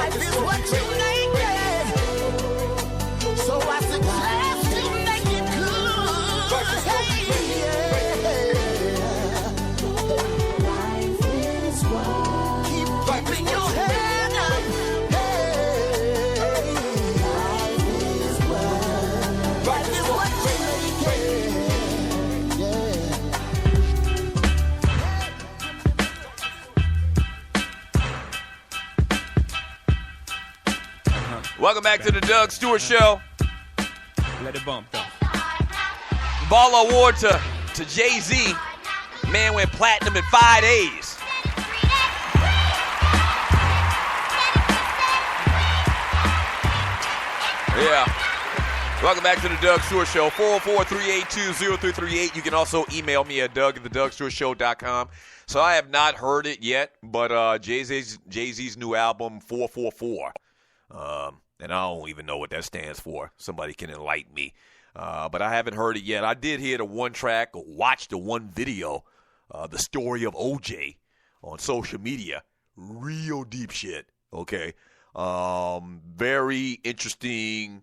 Life is what you make it. So I suggest you make it good. Hey, yeah. Life is what. Keep keeping your head up. Hey, life is what. Life is what you make it. Yeah. Welcome back to the Doug Stewart Show. Let it bump, though. Baller award to Jay-Z. Man went platinum in 5 days. Yeah. Welcome back to the Doug Stewart Show. 404-382-0338. You can also email me at doug@thedougstewartshow.com. So I have not heard it yet, but Jay-Z's new album, 444. And I don't even know what that stands for. Somebody can enlighten me. But I haven't heard it yet. I did hear the one track, watch the one video, the story of OJ on social media. Real deep shit, okay? Very interesting,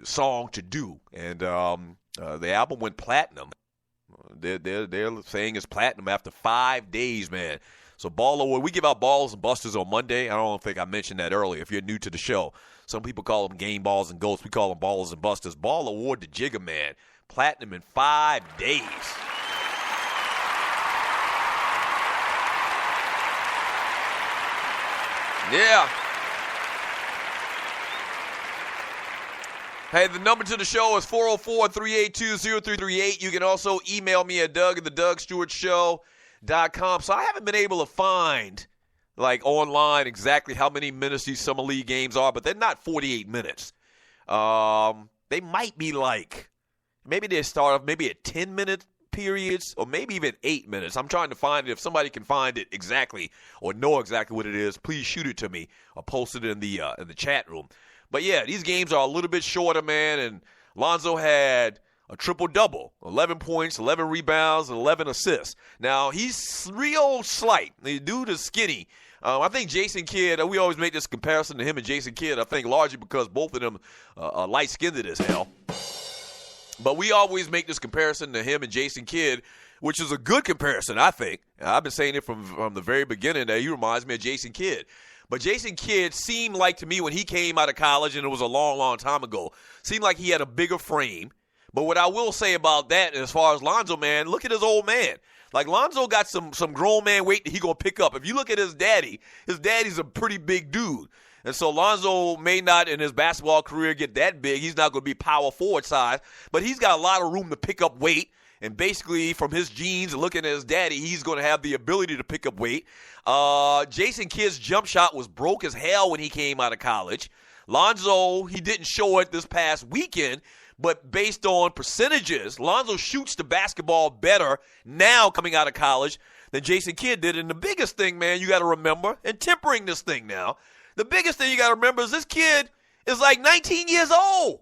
song to do. And the album went platinum. They're saying it's platinum after 5 days, man. So Baller Award, we give out balls and busters on Monday. I don't think I mentioned that earlier. If you're new to the show, some people call them game balls and ghosts. We call them ballers and busters. Ball Award to Jigga Man, platinum in 5 days. Yeah. Hey, the number to the show is 404-382-0338. You can also email me at doug@thedougstewartshow.com. So I haven't been able to find, online exactly how many minutes these summer league games are, but they're not 48 minutes. They might be maybe they start off maybe at 10-minute periods or maybe even 8 minutes. I'm trying to find it. If somebody can find it exactly or know exactly what it is, please shoot it to me or post it in the chat room. But, yeah, these games are a little bit shorter, man, and Lonzo had a triple-double, 11 points, 11 rebounds, and 11 assists. Now, he's real slight. The dude is skinny. I think Jason Kidd, we always make this comparison to him and Jason Kidd, I think largely because both of them are light-skinned as hell. But we always make this comparison to him and Jason Kidd, which is a good comparison, I think. I've been saying it from the very beginning that he reminds me of Jason Kidd. But Jason Kidd seemed like to me when he came out of college, and it was a long, long time ago, seemed like he had a bigger frame. But what I will say about that, as far as Lonzo, man, look at his old man. Lonzo got some grown man weight that he going to pick up. If you look at his daddy's a pretty big dude. And so Lonzo may not in his basketball career get that big. He's not going to be power forward size. But he's got a lot of room to pick up weight. And basically, from his genes and looking at his daddy, he's going to have the ability to pick up weight. Jason Kidd's jump shot was broke as hell when he came out of college. Lonzo, he didn't show it this past weekend, but based on percentages, Lonzo shoots the basketball better now coming out of college than Jason Kidd did. And the biggest thing, man, you got to remember, and tempering this thing now, the biggest thing you got to remember is this kid is 19 years old.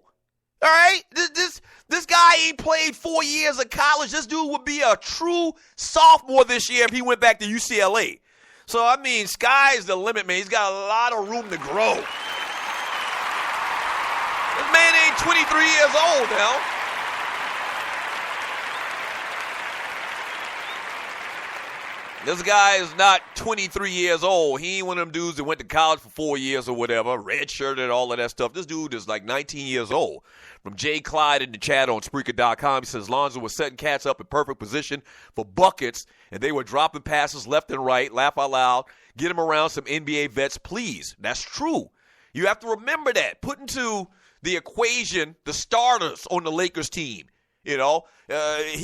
All right? This guy ain't played 4 years of college. This dude would be a true sophomore this year if he went back to UCLA. So, sky's the limit, man. He's got a lot of room to grow. This man ain't 23 years old now. This guy is not 23 years old. He ain't one of them dudes that went to college for 4 years or whatever, redshirted, all of that stuff. This dude is 19 years old. From Jay Clyde in the chat on Spreaker.com, he says Lonzo was setting cats up in perfect position for buckets, and they were dropping passes left and right. Laugh out loud. Get him around some NBA vets, please. That's true. You have to remember that. Put into the equation the starters on the Lakers team. He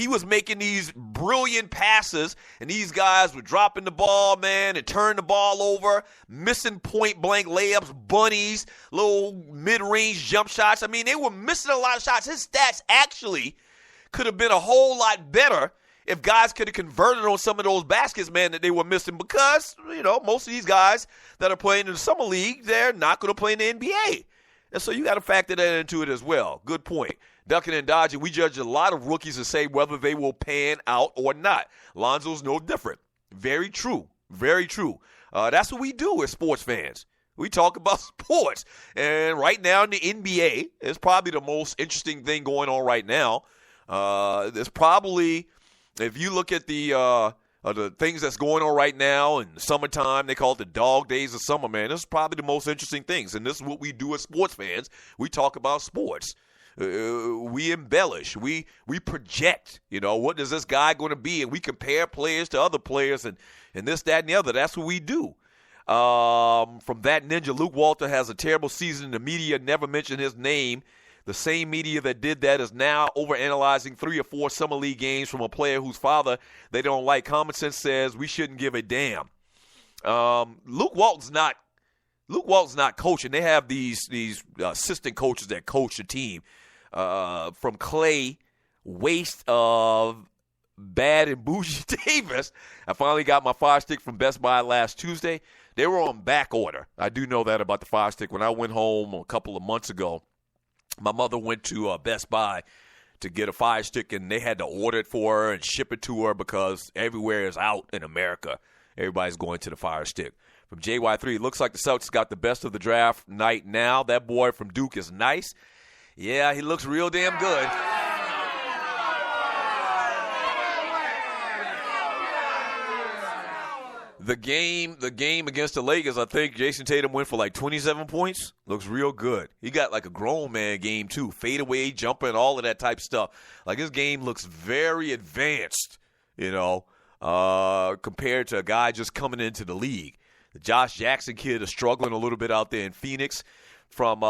was making these brilliant passes, and these guys were dropping the ball, man, and turning the ball over, missing point-blank layups, bunnies, little mid-range jump shots. They were missing a lot of shots. His stats actually could have been a whole lot better if guys could have converted on some of those baskets, man, that they were missing because, most of these guys that are playing in the summer league, they're not going to play in the NBA. And so you got to factor that into it as well. Good point. Ducking and dodging, we judge a lot of rookies and say whether they will pan out or not. Lonzo's no different. Very true. Very true. That's what we do as sports fans. We talk about sports. And right now in the NBA, it's probably the most interesting thing going on right now. There's probably, if you look at the things that's going on right now in summertime, they call it the dog days of summer, man. This is probably the most interesting things. And this is what we do as sports fans. We talk about sports. We embellish. We project, what is this guy going to be? And we compare players to other players and this, that, and the other. That's what we do. From that ninja, Luke Walton has a terrible season. The media never mentioned his name. The same media that did that is now overanalyzing 3 or 4 summer league games from a player whose father they don't like. Common sense says we shouldn't give a damn. Luke Walton's not coaching. They have these assistant coaches that coach the team. From Clay, waste of Bad and Bougie Davis. I finally got my Fire Stick from Best Buy last Tuesday. They were on back order. I do know that about the Fire Stick. When I went home a couple of months ago, my mother went to Best Buy to get a Fire Stick, and they had to order it for her and ship it to her because everywhere is out in America. Everybody's going to the Fire Stick. From JY3, it looks like the Celtics got the best of the draft night now. That boy from Duke is nice. Yeah, he looks real damn good. The game against the Lakers, I think Jason Tatum went for like 27 points. Looks real good. He got like a grown man game too. Fadeaway, jumping, all of that type of stuff. Like his game looks very advanced, compared to a guy just coming into the league. The Josh Jackson kid is struggling a little bit out there in Phoenix. From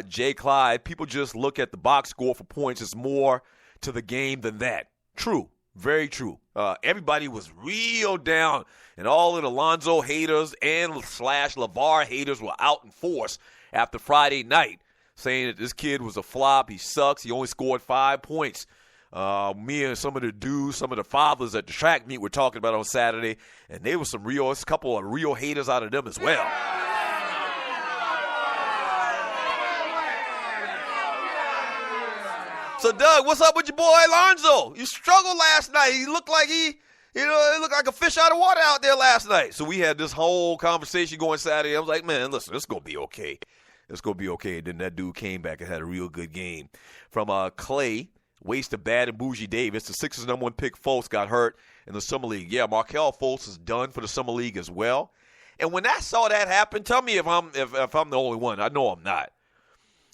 Jay Clyde, people just look at the box score for points. It's more to the game than that. True. Very true. Everybody was real down, and all of the Lonzo haters and / LeVar haters were out in force after Friday night, saying that this kid was a flop. He sucks. He only scored 5 points. Me and some of the dudes, some of the fathers at the track meet were talking about on Saturday, and there was a couple of real haters out of them as well. So, Doug, what's up with your boy Lonzo? You struggled last night. He looked like it looked like a fish out of water out there last night. So we had this whole conversation going Saturday. I was like, man, listen, it's going to be okay. It's going to be okay. And then that dude came back and had a real good game. From Clay, waste of Bad and Bougie Davis, the Sixers' #1 pick Fultz got hurt in the Summer League. Yeah, Markelle Fultz is done for the Summer League as well. And when I saw that happen, tell me if I'm the only one. I know I'm not.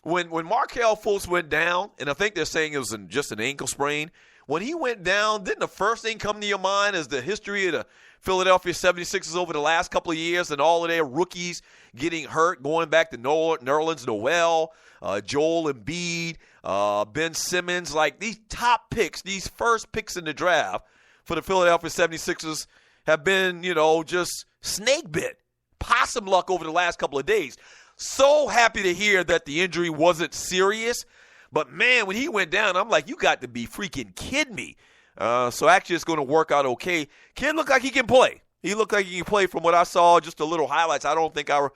When Markelle Fultz went down, and I think they're saying it was just an ankle sprain, when he went down, didn't the first thing come to your mind is the history of the Philadelphia 76ers over the last couple of years and all of their rookies getting hurt, going back to Nerlens Noel, Joel Embiid, Ben Simmons, like these top picks, these first picks in the draft for the Philadelphia 76ers have been, just snake bit, possum luck over the last couple of days. So happy to hear that the injury wasn't serious. But, man, when he went down, I'm like, you got to be freaking kidding me. So actually it's going to work out okay. Kid looked like he can play. He looked like he can play from what I saw, just a little highlights. I don't think I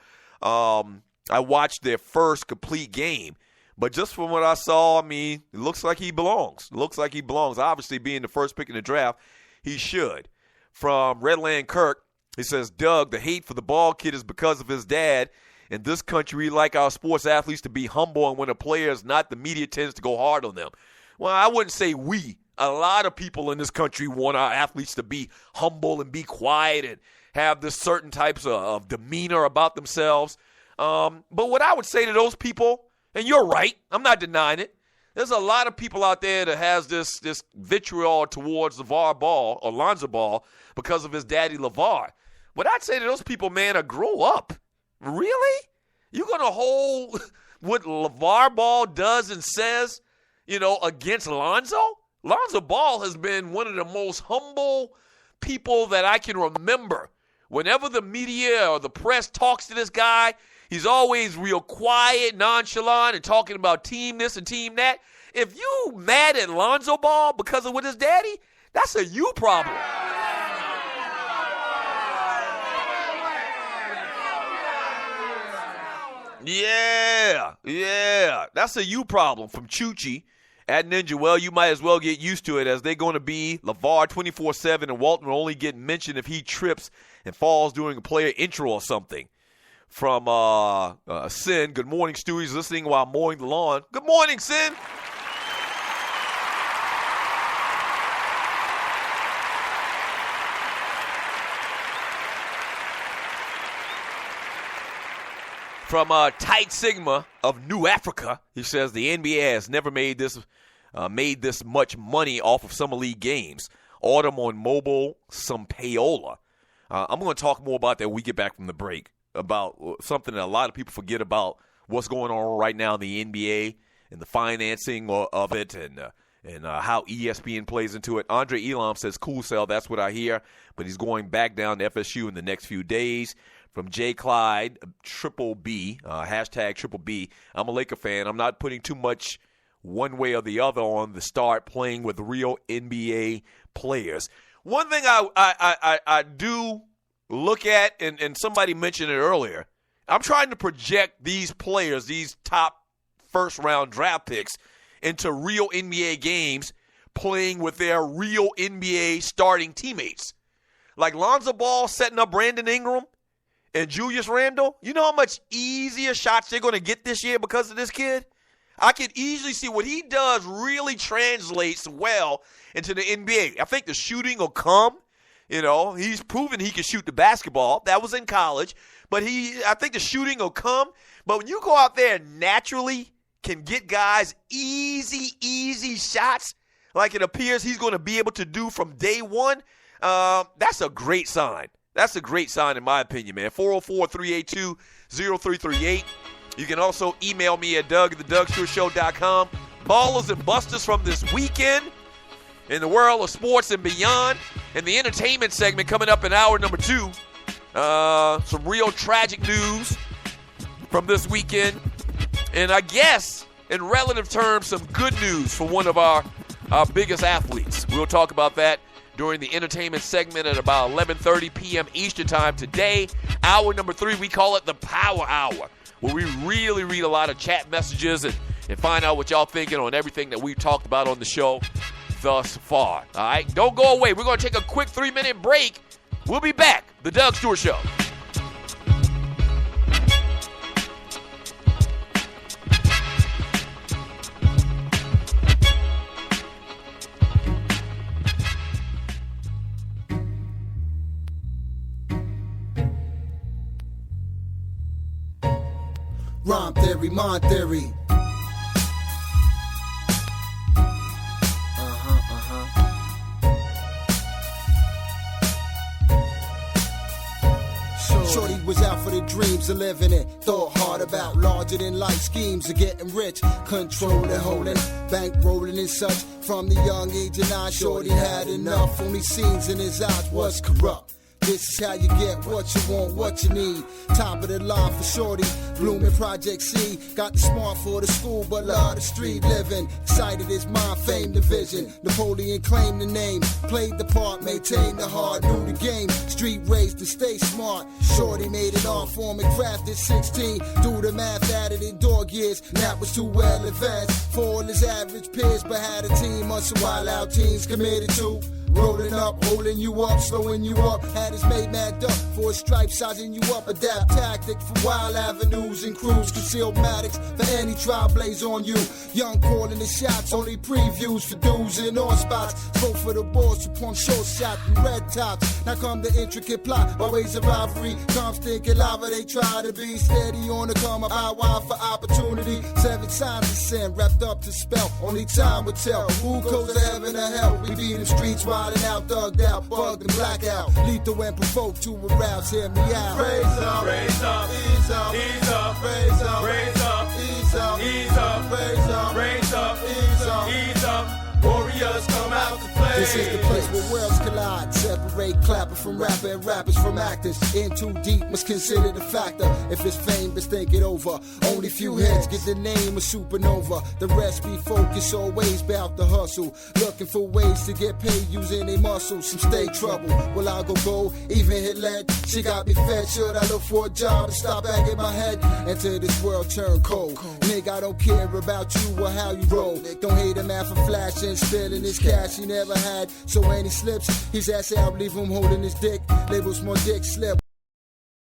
watched their first complete game. But just from what I saw, it looks like he belongs. Obviously, being the first pick in the draft, he should. From Redland Kirk, he says, Doug, the hate for the ball kid is because of his dad. In this country, we like our sports athletes to be humble, and when a player is not, the media tends to go hard on them. Well, I wouldn't say we. A lot of people in this country want our athletes to be humble and be quiet and have this certain types of demeanor about themselves. But what I would say to those people, and you're right, I'm not denying it, there's a lot of people out there that has this vitriol towards LeVar Ball or Lonzo Ball because of his daddy LeVar. What I'd say to those people, man, grow up. Really? You're going to hold what LeVar Ball does and says, against Lonzo? Lonzo Ball has been one of the most humble people that I can remember. Whenever the media or the press talks to this guy, he's always real quiet, nonchalant, and talking about team this and team that. If you mad at Lonzo Ball because of with his daddy, that's a you problem. Yeah. That's a you problem from Chuchi. At Ninja, well, you might as well get used to it, as they're going to be LeVar 24/7, and Walton will only get mentioned if he trips and falls during a player intro or something. From Sin, good morning, Stu. He's listening while mowing the lawn. Good morning, Sin. From Tight Sigma of New Africa, he says the NBA has never made this much money off of summer league games. Autumn on mobile, some payola. I'm going to talk more about that when we get back from the break, about something that a lot of people forget about, what's going on right now in the NBA and the financing of it, and how ESPN plays into it. Andre Elam says, cool sell, that's what I hear, but he's going back down to FSU in the next few days. From J. Clyde, Triple B, hashtag Triple B. I'm a Laker fan. I'm not putting too much one way or the other on the start playing with real NBA players. One thing I do look at, and somebody mentioned it earlier, I'm trying to project these players, these top first-round draft picks, into real NBA games playing with their real NBA starting teammates. Like Lonzo Ball setting up Brandon Ingram and Julius Randle. You know how much easier shots they're going to get this year because of this kid? I can easily see what he does really translates well into the NBA. I think the shooting will come. You know, he's proven he can shoot the basketball. That was in college. But I think the shooting will come. But when you go out there and naturally can get guys easy shots like it appears he's going to be able to do from day one, that's a great sign. That's a great sign in my opinion, man. 404-382-0338. You can also email me at Doug@thedougstewartshow.com. Ballers and busters from this weekend in the world of sports and beyond. And the entertainment segment coming up in hour number 2. Some real tragic news from this weekend. And I guess, in relative terms, some good news for one of our biggest athletes. We'll talk about that during the entertainment segment at about 11:30 p.m. Eastern time today. Hour number 3, we call it the Power Hour, where we really read a lot of chat messages and find out what y'all thinking on everything that we've talked about on the show thus far. All right, don't go away. We're going to take a quick 3-minute break. We'll be back. The Doug Stewart Show. Rhyme theory, mind theory. Shorty was out for the dreams of living it. Thought hard about larger than life schemes of getting rich. Controlling, holding, bank rolling and such. From the young age of 9, Shorty had enough. Only scenes in his eyes was corrupt. This is how you get what you want, what you need. Top of the line for Shorty, blooming Project C. Got the smart for the school, but love the street living. Excited his mind, fame, the vision. Napoleon claimed the name, played the part, maintained the heart, knew the game. Street raised to stay smart. Shorty made it on form and crafted 16. Do the math, added in dog years. That was too well advanced for all his average peers, but had a team of some wild out teens committed to rolling up, holding you up, slowing you up. Had his made mad up for a stripe, sizing you up. Adapt tactic for wild avenues and crews. Concealed Maddox for any trial blaze on you. Young calling the shots, only previews for dudes in all spots. Vote for the boys who pump short shot and red tops. Now come the intricate plot by ways of rivalry. Come stinking lava, they try to be steady on the come up. I wild for opportunity. 7 signs of sin wrapped up to spell. Only time will tell who goes to heaven or hell. We be in the streets wildin' out, thugged out, bugged and blackout. Lethal and provoked to arouse, hear me out. Raise up, raise up, ease up, ease up, raise up, raise up, ease up, ease up, raise up, raise up, ease up, ease up. Warrior warriors come out to play. This is the place where worlds collide. Separate clapper from rapper and rappers from actors. In too deep must consider the factor. If it's fame, let's think it over. Only few heads get the name of supernova. The rest be focused, always bout the hustle. Looking for ways to get paid using their muscles. Some stay trouble. Will I go, even hit lead? She got me fed. Should I look for a job to stop back in my head? Until this world turn cold. Nigga, I don't care about you or how you roll. Don't hate a man for flashing, spilling his cash he never had. So when he slips, he's ass out, leave him holding his dick. Labels more dick slip.